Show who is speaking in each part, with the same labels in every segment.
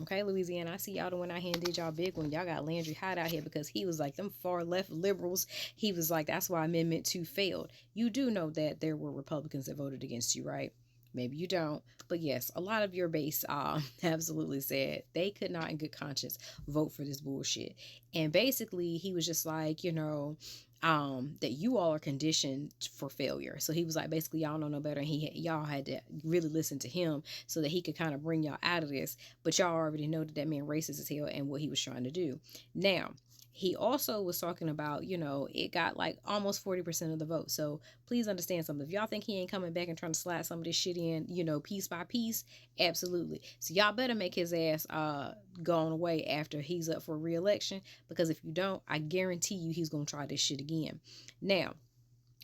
Speaker 1: Okay, Louisiana, I see y'all done went out here and did y'all big one. Y'all got Landry hot out here because he was like them far left liberals. He was like, that's why Amendment 2 failed. You do know that there were Republicans that voted against you, right? Maybe you don't. But yes, a lot of your base absolutely said they could not in good conscience vote for this bullshit. And basically, he was just like, that you all are conditioned for failure. So he was like, basically, y'all don't know better. And y'all had to really listen to him so that he could kind of bring y'all out of this. But y'all already know that man racist as hell and what he was trying to do. Now, he also was talking about, it got like almost 40% of the vote. So please understand something. If y'all think he ain't coming back and trying to slide some of this shit in, piece by piece, absolutely. So y'all better make his ass gone away after he's up for re-election, because if you don't, I guarantee you he's going to try this shit again. Now,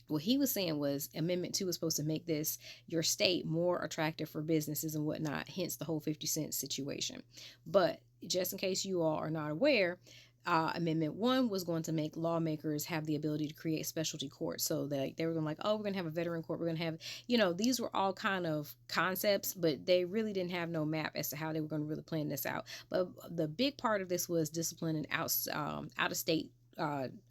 Speaker 1: what he was saying was Amendment 2 was supposed to make this your state more attractive for businesses and whatnot, hence the whole 50 cent situation. But just in case you all are not aware, Amendment 1 was going to make lawmakers have the ability to create specialty courts. So that they were going to like, oh, we're going to have a veteran court. We're going to have, these were all kind of concepts, but they really didn't have no map as to how they were going to really plan this out. But the big part of this was disciplining out of state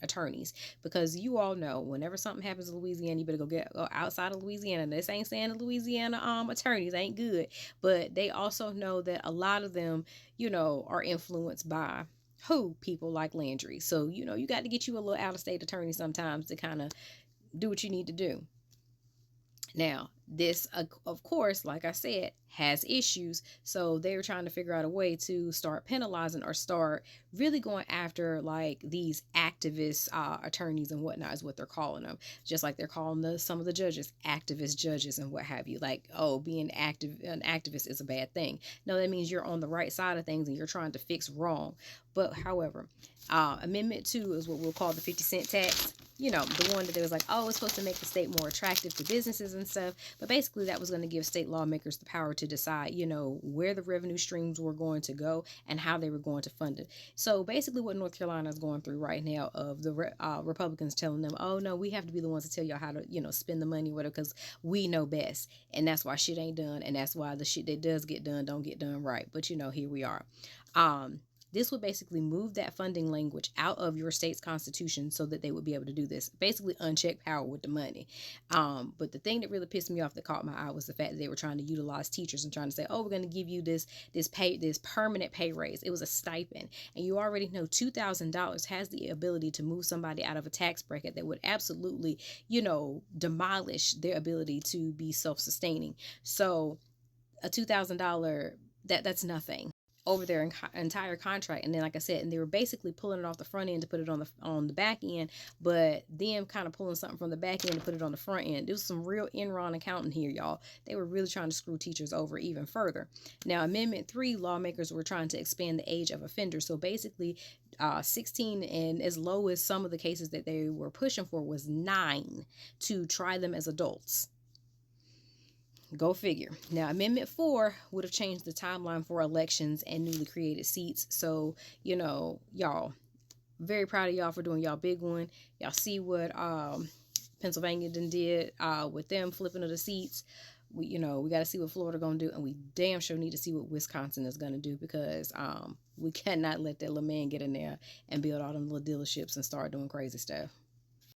Speaker 1: attorneys, because you all know whenever something happens in Louisiana, you better go outside of Louisiana. This ain't saying the Louisiana attorneys ain't good, but they also know that a lot of them, are influenced by people like Landry. So you got to get you a little out of state attorney sometimes to kind of do what you need to do. Now, this, of course, like I said, has issues. So they're trying to figure out a way to start penalizing or start really going after like these activist attorneys and whatnot is what they're calling them. Just like they're calling some of the judges activist judges and what have you. Like, oh, being an activist is a bad thing. No, that means you're on the right side of things and you're trying to fix wrong. But however, Amendment 2 is what we'll call the 50-cent tax. The one that they was like, oh, it's supposed to make the state more attractive to businesses and stuff. But basically, that was going to give state lawmakers the power to decide, where the revenue streams were going to go and how they were going to fund it. So basically, what North Carolina is going through right now of the Republicans telling them, oh, no, we have to be the ones to tell y'all how to, spend the money, whatever, because we know best. And that's why shit ain't done. And that's why the shit that does get done don't get done right. But, here we are. This would basically move that funding language out of your state's constitution so that they would be able to do this. Basically, unchecked power with the money. But the thing that really pissed me off that caught my eye was the fact that they were trying to utilize teachers and trying to say, oh, we're going to give you this permanent pay raise. It was a stipend. And you already know $2,000 has the ability to move somebody out of a tax bracket that would absolutely, demolish their ability to be self-sustaining. So a $2,000, that's nothing over their entire contract. And then, like I said, and they were basically pulling it off the front end to put it on the back end, but them kind of pulling something from the back end to put it on the front end. There was some real Enron accounting here, y'all. They were really trying to screw teachers over even further. Now, Amendment 3, lawmakers were trying to expand the age of offenders. So basically, 16 and as low as some of the cases that they were pushing for was 9 to try them as adults. Go figure. Now, Amendment 4 would have changed the timeline for elections and newly created seats. So, y'all, very proud of y'all for doing y'all big one. Y'all see what Pennsylvania did with them flipping of the seats. We got to see what Florida going to do, and we damn sure need to see what Wisconsin is going to do, because we cannot let that little man get in there and build all them little dealerships and start doing crazy stuff.